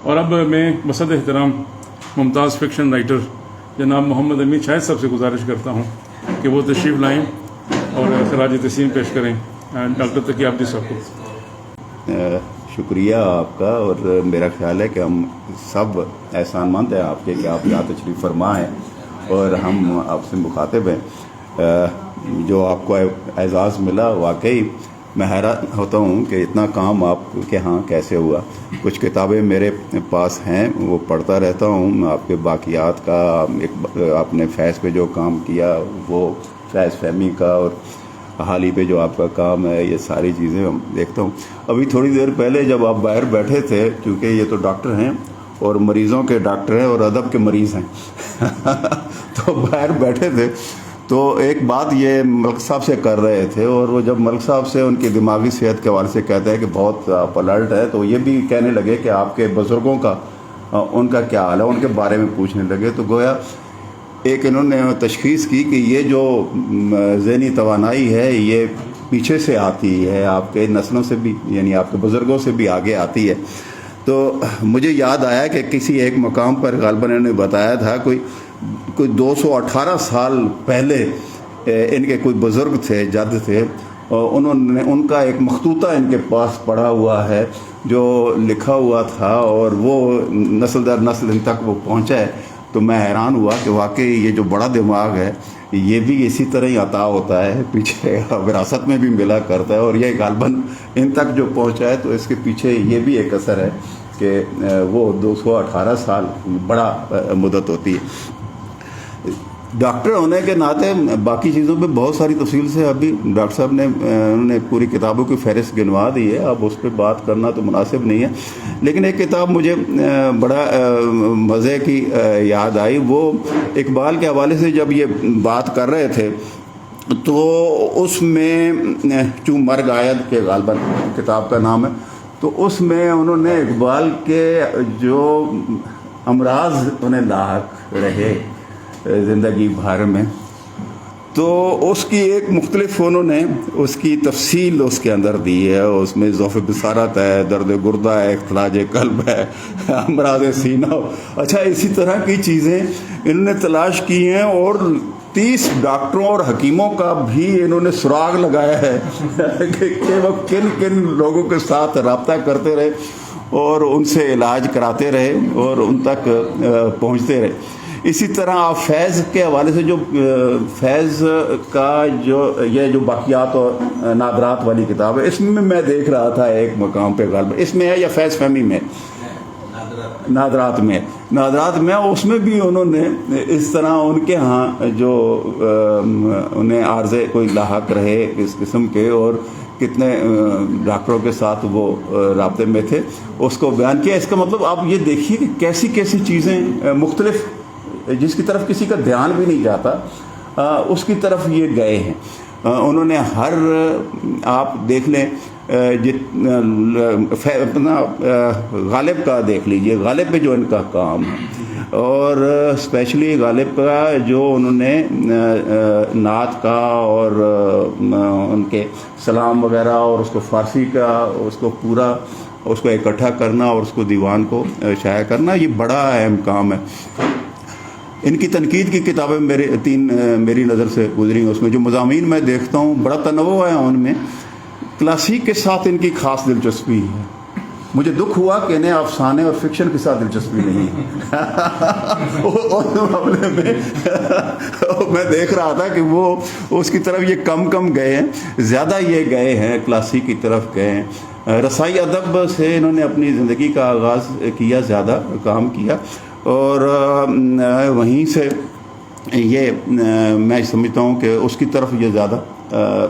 اور اب میں بصد احترام ممتاز فکشن رائٹر جناب محمد امین شاہد صاحب سے گزارش کرتا ہوں کہ وہ تشریف لائیں اور خراج تحسین پیش کریں ڈاکٹر تقی عابدی صاحب کو۔ شکریہ آپ کا، اور میرا خیال ہے کہ ہم سب احسان مند ہیں آپ کے کہ آپ یہاں تشریف فرما ہیں اور ہم آپ سے مخاطب ہیں۔ جو آپ کو اعزاز ملا، واقعی میں حیران ہوتا ہوں کہ اتنا کام آپ کے ہاں کیسے ہوا۔ کچھ کتابیں میرے پاس ہیں، وہ پڑھتا رہتا ہوں، آپ کے باقیات کا، آپ نے فیض پہ جو کام کیا وہ فیض فہمی کا، اور حالی پہ جو آپ کا کام ہے، یہ ساری چیزیں ہم دیکھتا ہوں۔ ابھی تھوڑی دیر پہلے جب آپ باہر بیٹھے تھے، کیونکہ یہ تو ڈاکٹر ہیں اور مریضوں کے ڈاکٹر ہیں اور ادب کے مریض ہیں تو باہر بیٹھے تھے تو ایک بات یہ ملک صاحب سے کر رہے تھے، اور وہ جب ملک صاحب سے ان کی دماغی صحت کے حوالے سے کہتے ہیں کہ بہت آپ الرٹ ہے، تو یہ بھی کہنے لگے کہ آپ کے بزرگوں کا ان کا کیا حال ہے، ان کے بارے میں پوچھنے لگے۔ تو گویا ایک انہوں نے تشخیص کی کہ یہ جو ذہنی توانائی ہے یہ پیچھے سے آتی ہے، آپ کے نسلوں سے بھی، یعنی آپ کے بزرگوں سے بھی آگے آتی ہے۔ تو مجھے یاد آیا کہ کسی ایک مقام پر غالباً انہوں نے بتایا تھا کوئی 218 سال پہلے ان کے کوئی بزرگ تھے، جد تھے، انہوں نے ان کا ایک مخطوطہ ان کے پاس پڑا ہوا ہے جو لکھا ہوا تھا، اور وہ نسل در نسل ان تک وہ پہنچا ہے۔ تو میں حیران ہوا کہ واقعی یہ جو بڑا دماغ ہے یہ بھی اسی طرح ہی عطا ہوتا ہے، پیچھے وراثت میں بھی ملا کرتا ہے، اور یہ غالباً ان تک جو پہنچا ہے تو اس کے پیچھے یہ بھی ایک اثر ہے کہ وہ 218 سال بڑا مدت ہوتی ہے۔ ڈاکٹر ہونے کے ناطے باقی چیزوں پہ بہت ساری تفصیل سے ابھی ڈاکٹر صاحب نے انہوں نے پوری کتابوں کی فہرست گنوا دی ہے، اب اس پہ بات کرنا تو مناسب نہیں ہے، لیکن ایک کتاب مجھے بڑا مزے کی یاد آئی۔ وہ اقبال کے حوالے سے جب یہ بات کر رہے تھے تو اس میں چوں مرگ آید کے غالباً کتاب کا نام ہے، تو اس میں انہوں نے اقبال کے جو امراض انہیں لاحق رہے زندگی بھر میں، تو اس کی ایک مختلف انہوں نے اس کی تفصیل اس کے اندر دی ہے۔ اس میں ضعف بصارت ہے، درد گردہ ہے، اختلاج قلب ہے، امراض سینہ، اچھا اسی طرح کی چیزیں انہوں نے تلاش کی ہیں، اور 30 ڈاکٹروں اور حکیموں کا بھی انہوں نے سراغ لگایا ہے کہ وہ کن کن لوگوں کے ساتھ رابطہ کرتے رہے اور ان سے علاج کراتے رہے اور ان تک پہنچتے رہے۔ اسی طرح آپ فیض کے حوالے سے جو فیض کا جو باقیات اور نادرات والی کتاب ہے، اس میں میں دیکھ رہا تھا ایک مقام پہ غالباً اس میں ہے یا فیض فہمی میں، نادرات میں اس میں بھی انہوں نے اس طرح ان کے ہاں جو انہیں عارضے کوئی لاحق رہے اس قسم کے، اور کتنے ڈاکٹروں کے ساتھ وہ رابطے میں تھے، اس کو بیان کیا۔ اس کا مطلب آپ یہ دیکھیے کہ کیسی کیسی چیزیں مختلف، جس کی طرف کسی کا دھیان بھی نہیں جاتا اس کی طرف یہ گئے ہیں۔ انہوں نے ہر، آپ دیکھ لیں اپنا غالب کا دیکھ لیجئے، غالب پہ جو ان کا کام ہے، اور اسپیشلی غالب کا جو انہوں نے نعت کا اور ان کے سلام وغیرہ اور اس کو فارسی کا اس کو پورا اس کو اکٹھا کرنا اور اس کو دیوان کو شائع کرنا، یہ بڑا اہم کام ہے۔ ان کی تنقید کی کتابیں میری نظر سے گزری، اس میں جو مضامین میں دیکھتا ہوں بڑا تنوع ہے ان میں۔ کلاسیک کے ساتھ ان کی خاص دلچسپی ہے، مجھے دکھ ہوا کہ انہیں افسانے اور فکشن کے ساتھ دلچسپی نہیں ہے میں دیکھ رہا تھا کہ وہ اس کی طرف یہ کم گئے ہیں، زیادہ یہ گئے ہیں کلاسیک کی طرف گئے ہیں۔ رسائی ادب سے انہوں نے اپنی زندگی کا آغاز کیا، زیادہ کام کیا، اور وہیں سے یہ میں سمجھتا ہوں کہ اس کی طرف یہ زیادہ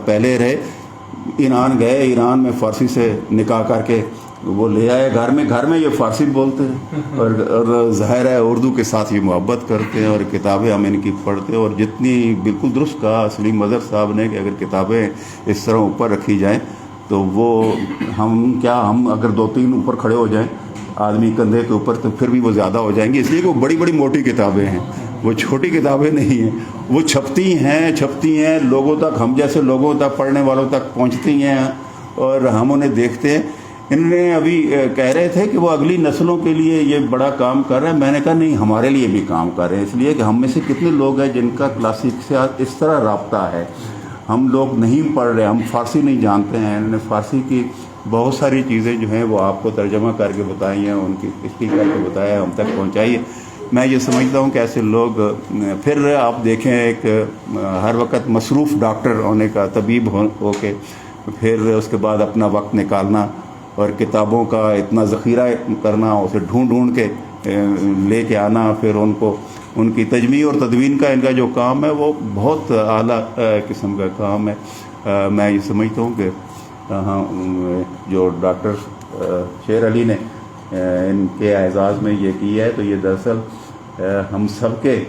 پہلے رہے۔ ایران گئے، ایران میں فارسی سے نکاح کر کے وہ لے آئے گھر میں یہ فارسی بولتے ہیں اور ظاہر ہے اردو کے ساتھ یہ محبت کرتے ہیں، اور کتابیں ہم ان کی پڑھتے ہیں، اور جتنی بالکل درست کہا سلیم مظہر صاحب نے کہ اگر کتابیں اس طرح اوپر رکھی جائیں تو وہ ہم اگر 2-3 اوپر کھڑے ہو جائیں آدمی کندھے کے اوپر تو پھر بھی وہ زیادہ ہو جائیں گے، اس لیے کہ وہ بڑی بڑی موٹی کتابیں ہیں، وہ چھوٹی کتابیں نہیں ہیں، وہ چھپتی ہیں لوگوں تک، ہم جیسے لوگوں تک، پڑھنے والوں تک پہنچتی ہیں، اور ہم انہیں دیکھتے ہیں۔ انہوں ابھی کہہ رہے تھے کہ وہ اگلی نسلوں کے لیے یہ بڑا کام کر رہے ہیں. میں نے کہا نہیں، ہمارے لیے بھی کام کر رہے ہیں، اس لیے کہ ہم میں سے کتنے لوگ ہیں جن کا کلاسک سے اس طرح رابطہ ہے. ہم لوگ نہیں پڑھ رہے، ہم فارسی نہیں جانتے ہیں. انہوں نے فارسی کی بہت ساری چیزیں جو ہیں وہ آپ کو ترجمہ کر کے بتائی ہیں، ان کی اسپیک کر کے بتایا، ہم تک پہنچائی ہے. میں یہ سمجھتا ہوں کہ ایسے لوگ پھر آپ دیکھیں ایک ہر وقت مصروف ڈاکٹر ہونے کا، طبیب ہو کے پھر اس کے بعد اپنا وقت نکالنا اور کتابوں کا اتنا ذخیرہ کرنا، اسے ڈھونڈ کے لے کے آنا، پھر ان کو ان کی تجمیع اور تدوین کا ان کا جو کام ہے وہ بہت اعلیٰ قسم کا کام ہے. میں یہ سمجھتا ہوں کہ جو ڈاکٹر شیر علی نے ان کے اعزاز میں یہ کیا ہے، تو یہ دراصل ہم سب کے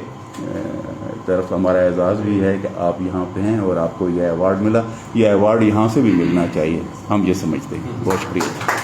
طرف ہمارا اعزاز بھی ہے کہ آپ یہاں پہ ہیں اور آپ کو یہ ایوارڈ ملا. یہ ایوارڈ یہاں سے بھی ملنا چاہیے، ہم یہ سمجھتے ہیں. بہت شکریہ.